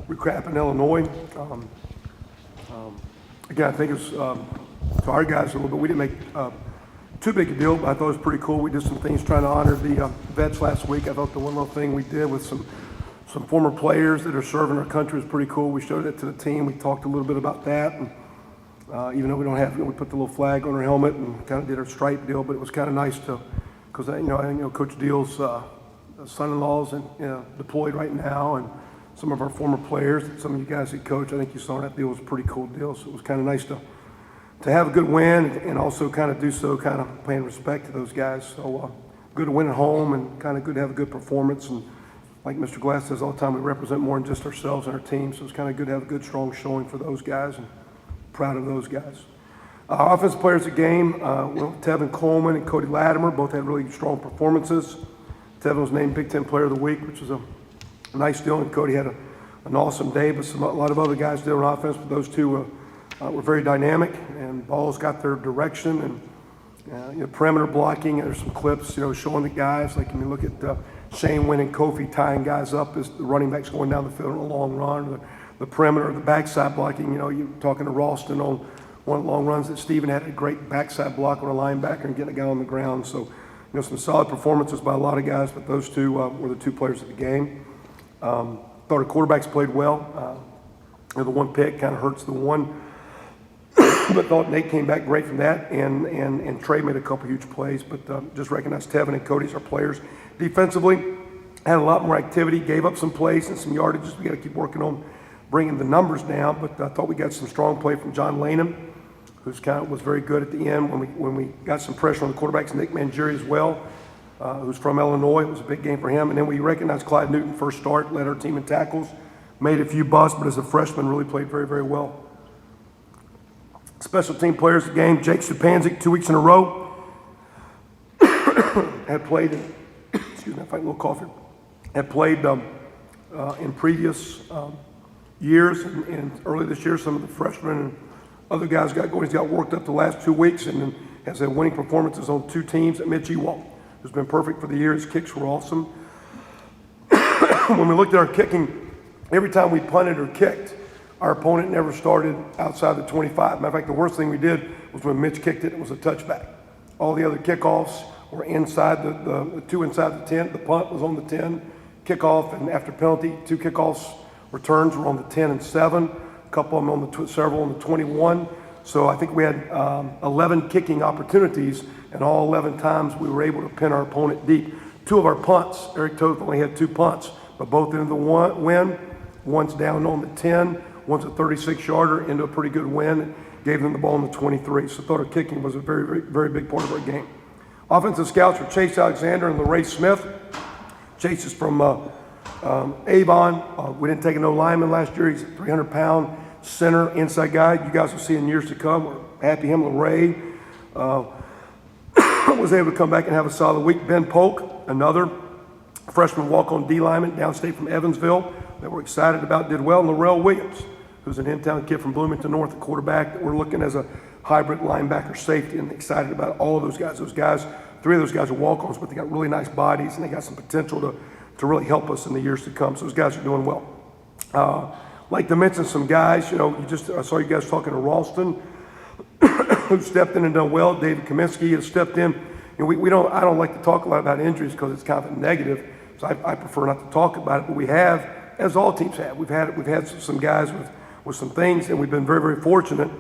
recap in Illinois. Again, I think it's to our guys a little bit. We didn't make too big a deal, but I thought it was pretty cool. We did some things trying to honor the vets last week. I thought the one little thing we did with some former players that are serving our country was pretty cool. We showed it to the team. We talked a little bit about that. And, even though we don't have, we put the little flag on our helmet and kind of did our stripe deal, but it was kind of nice to, because I know Coach Deal's son-in-law's deployed right now, and some of our former players, some of you guys that coach, I think you saw that deal was a pretty cool deal. So it was kind of nice to have a good win and also kind of do so, kind of paying respect to those guys. So good to win at home and kind of good to have a good performance. And like Mr. Glass says all the time, we represent more than just ourselves and our team. So it's kind of good to have a good, strong showing for those guys, and proud of those guys. Offensive players of the game, Tevin Coleman and Cody Latimer both had really strong performances. Tevin was named Big Ten Player of the Week, which was a nice deal, and Cody had an awesome day, but a lot of other guys did on offense, but those two were very dynamic, and balls got their direction, and perimeter blocking. There's some clips, showing the guys, like when you look at Shane Wynn and Kofi tying guys up as the running backs going down the field on a long run, the perimeter, the backside blocking. You're talking to Ralston on one of the long runs that Stephen had a great backside block on a linebacker and getting a guy on the ground. So, some solid performances by a lot of guys, but those two were the two players of the game. Thought our quarterbacks played well. The one pick kind of hurts the one, but thought Nate came back great from that, and Trey made a couple huge plays. But just recognize Tevin and Cody as our players. Defensively, had a lot more activity, gave up some plays and some yardages. We got to keep working on bringing the numbers down, but I thought we got some strong play from John Lanham, who's was very good at the end when we got some pressure on the quarterbacks. Nick Mangieri as well, who's from Illinois. It was a big game for him. And then we recognized Clyde Newton first start, led our team in tackles, made a few busts, but as a freshman really played very, very well. Special team players of the game, Jake Stupanzik, 2 weeks in a row, had played, excuse me, I'm fighting a little cough here, had played in previous years, and early this year, some of the freshmen and other guys got going. He's got worked up the last 2 weeks and then has had winning performances on 2 teams. Mitch Ewald, who's been perfect for the year. His kicks were awesome. When we looked at our kicking, every time we punted or kicked, our opponent never started outside the 25. Matter of fact, the worst thing we did was when Mitch kicked it, it was a touchback. All the other kickoffs were inside the 2 inside the 10. The punt was on the 10. Kickoff, and after penalty, 2 kickoffs returns were on the 10 and 7. A couple of them on several on the 21. So I think we had 11 kicking opportunities, and all 11 times we were able to pin our opponent deep. 2 of our punts, Eric Toth only had 2 punts, but both into the win. One's down on the 10, one's a 36-yarder into a pretty good win. Gave them the ball on the 23. So I thought our kicking was a very, very, very big part of our game. Offensive scouts were Chase Alexander and LaRae Smith. Chase is from Avon. We didn't take a no lineman last year. He's a 300-pound center inside guy. You guys will see in years to come. We're happy him. LaRae was able to come back and have a solid week. Ben Polk, another freshman walk-on D lineman downstate from Evansville that we're excited about, did well. And Laurel Williams, who's an in-town kid from Bloomington North, a quarterback that we're looking as a hybrid linebacker safety, and excited about all of those guys. Those guys, 3 of those guys are walk-ons, but they got really nice bodies and they got some potential to really help us in the years to come. So those guys are doing well. Like to mention some guys, I saw you guys talking to Ralston, who stepped in and done well. David Kaminsky has stepped in. I don't like to talk a lot about injuries because it's kind of a negative, so I prefer not to talk about it. But we have, as all teams have, we've had some guys with some things, and we've been very, very fortunate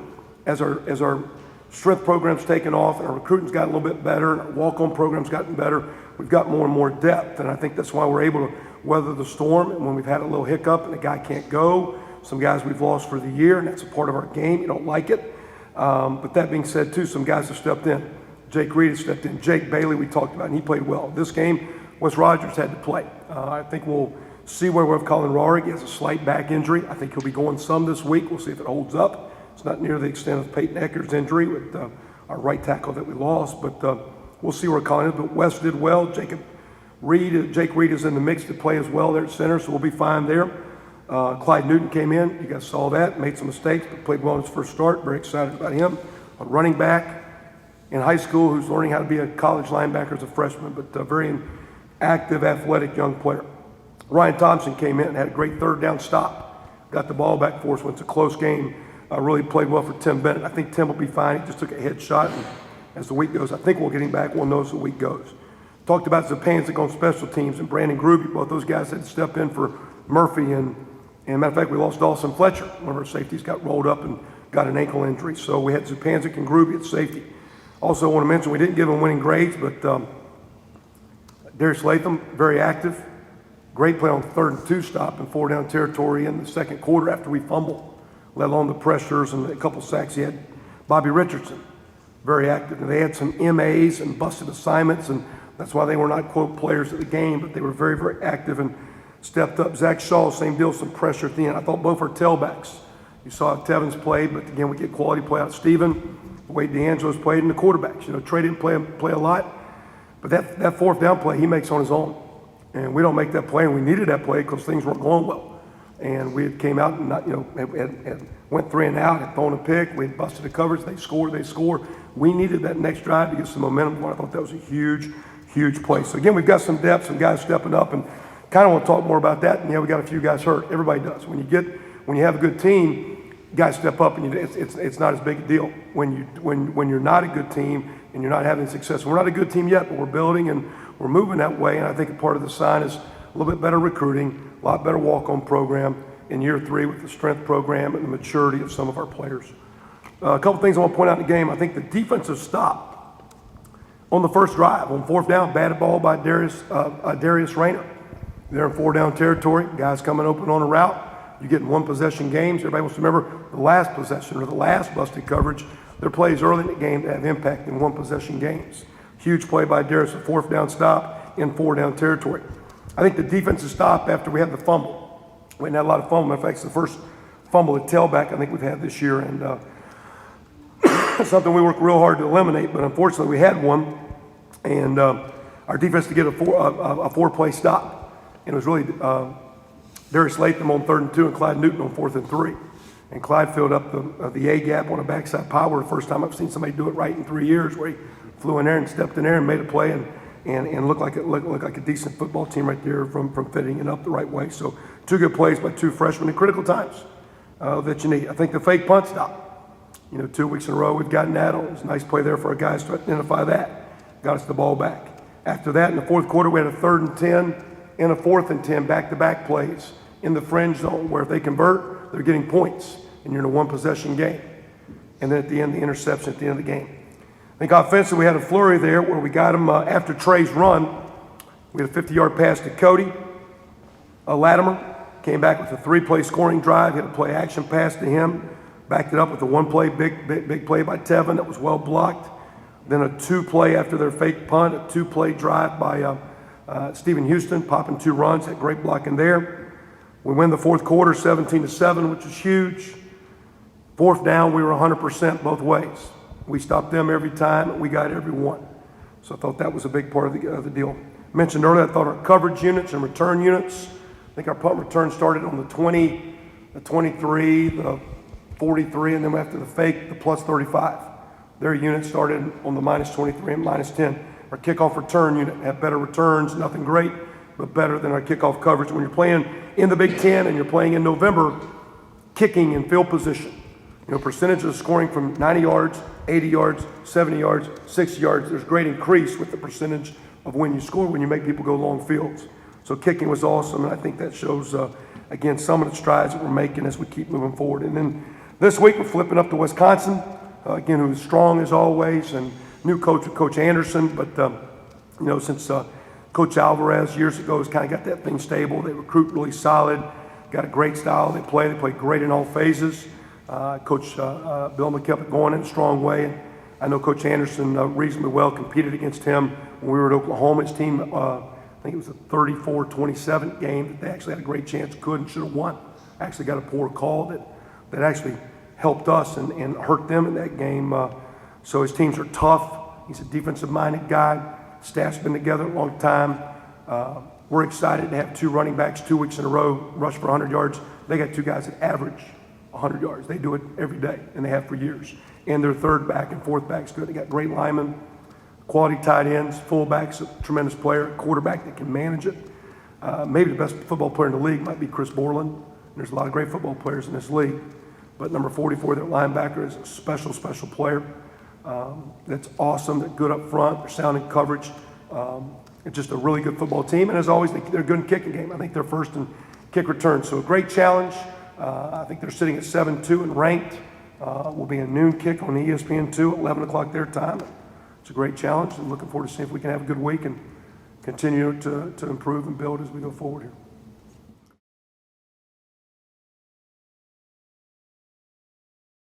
as our strength program's taken off and our recruiting's gotten a little bit better and our walk-on program's gotten better. We've got more and more depth, and I think that's why we're able to weather the storm. And when we've had a little hiccup and a guy can't go, some guys we've lost for the year, and that's a part of our game. You don't like it. But that being said, too, some guys have stepped in. Jake Reed has stepped in. Jake Bailey, we talked about, and he played well. This game, Wes Rogers had to play. I think we'll see where we have Colin Rohrig. He has a slight back injury. I think he'll be going some this week. We'll see if it holds up. It's not near the extent of Peyton Ecker's injury with our right tackle that we lost, but we'll see where Colin is. But Wes did well. Jake Reed is in the mix to play as well there at center, so we'll be fine there. Clyde Newton came in. You guys saw that. Made some mistakes, but played well in his first start. Very excited about him. A running back in high school who's learning how to be a college linebacker as a freshman, but a very active, athletic young player. Ryan Thompson came in and had a great 3rd down stop got the ball back for us when it's a close game. Really played well for Tim Bennett. I think Tim will be fine. He just took a head shot, and as the week goes, I think we'll get him back. We'll know as the week goes. Talked about Zupancic on special teams and Brandon Gruby. Both those guys had to step in for Murphy, and matter of fact, we lost Dawson Fletcher. One of our safeties got rolled up and got an ankle injury. So we had Zupancic and Gruby at safety. Also want to mention we didn't give them winning grades, but Darius Latham, very active. Great play on 3rd and 2 stop in 4-down territory in the second quarter after we fumbled, let alone the pressures and a couple sacks he had. Bobby Richardson, very active. And they had some MAs and busted assignments, and that's why they were not, quote, players of the game, but they were very, very active and stepped up. Zach Shaw, same deal, some pressure at the end. I thought both our tailbacks. You saw how Tevins played, but again, we get quality play out of Steven. Wade D'Angelo's played, and the quarterbacks. Trey didn't play a lot, but that 4th down play he makes on his own. And we don't make that play, and we needed that play because things weren't going well. And we came out and had went 3 and out, had thrown a pick, we had busted the coverage, they scored. We needed that next drive to get some momentum. I thought that was a huge play. So again, we've got some depth, some guys stepping up, and kind of want to talk more about that. And yeah, we got a few guys hurt. Everybody does. When you have a good team, guys step up, and it's not as big a deal. When you're not a good team and you're not having success, we're not a good team yet, but we're building and we're moving that way. And I think a part of the sign is a little bit better recruiting, a lot better walk-on program in year 3 with the strength program and the maturity of some of our players. A couple things I want to point out in the game. I think the defensive stop on the first drive on 4th down, batted ball by Darius Rayner. They're in 4-down territory. Guys coming open on a route. You get in 1-possession games. Everybody wants to remember the last possession or the last busted coverage. Their plays early in the game that have impact in 1-possession games. Huge play by Darius, a 4th down stop in 4-down territory. I think the defensive stop after we had the fumble. We hadn't had a lot of fumble. In fact, it's the first fumble at tailback I think we've had this year, and something we worked real hard to eliminate, but unfortunately we had one, and our defense to get a 4-play stop. And it was really Darius Latham on 3rd and 2 and Clyde Newton on 4th and 3. And Clyde filled up the A gap on a backside power. The first time I've seen somebody do it right in 3 years, where he flew in there and stepped in there and made a play and looked like a decent football team right there from fitting it up the right way. So 2 good plays by 2 freshmen in critical times that you need. I think the fake punt stop. 2 weeks in a row we've gotten that. It was a nice play there for our guys to identify that. Got us the ball back. After that, in the 4th quarter, we had a 3rd and 10 and a 4th and 10 back-to-back plays in the fringe zone, where if they convert, they're getting points, and you're in a 1-possession game. And then at the end, the interception at the end of the game. I think offensively, we had a flurry there where we got him after Trey's run. We had a 50-yard pass to Cody. Latimer came back with a 3-play scoring drive, hit a play action pass to him, backed it up with a 1-play big play by Tevin that was well blocked. Then a 2-play after their fake punt, a 2-play drive by Stephen Houston, popping 2 runs, had great blocking there. We win the 4th quarter 17-7, which is huge. 4th down, we were 100% both ways. We stopped them every time, and we got every one. So I thought that was a big part of the deal. I mentioned earlier, I thought our coverage units and return units, I think our punt return started on the 20, the 23, the 43, and then after the fake, the plus 35. Their unit started on the minus 23 and minus 10. Our kickoff return unit had better returns, nothing great, but better than our kickoff coverage. When you're playing in the Big Ten and you're playing in November, kicking in field position, percentage of scoring from 90 yards, 80 yards, 70 yards, 60 yards, there's great increase with the percentage of when you score, when you make people go long fields. So kicking was awesome, and I think that shows, again, some of the strides that we're making as we keep moving forward. And then this week we're flipping up to Wisconsin, again, who's strong as always, and new coach with Coach Anderson, but since Coach Alvarez years ago has kind of got that thing stable. They recruit really solid, got a great style. They play great in all phases. Coach Bill McKelvey going in a strong way. I know Coach Anderson reasonably well competed against him when we were at Oklahoma. His team, I think it was a 34-27 game that they actually had a great chance, could and should have won. Actually got a poor call that actually helped us and hurt them in that game. So his teams are tough. He's a defensive-minded guy. Staff's been together a long time. We're excited to have 2 running backs 2 weeks in a row rush for 100 yards. They got 2 guys that average 100 yards. They do it every day, and they have for years. And their 3rd back and 4th back's good. They got great linemen, quality tight ends, fullbacks, a tremendous player, quarterback that can manage it. Maybe the best football player in the league might be Chris Borland. there's a lot of great football players in this league. But number 44, their linebacker, is a special, special player. That's awesome. They're good up front. They're sound in coverage. It's just a really good football team. And as always, they're good in kicking game. I think they're first in kick return. So a great challenge. I think they're sitting at 7-2 and ranked. Will be a noon kick on ESPN2 at 11 o'clock their time. It's a great challenge, and looking forward to seeing if we can have a good week and continue to improve and build as we go forward here.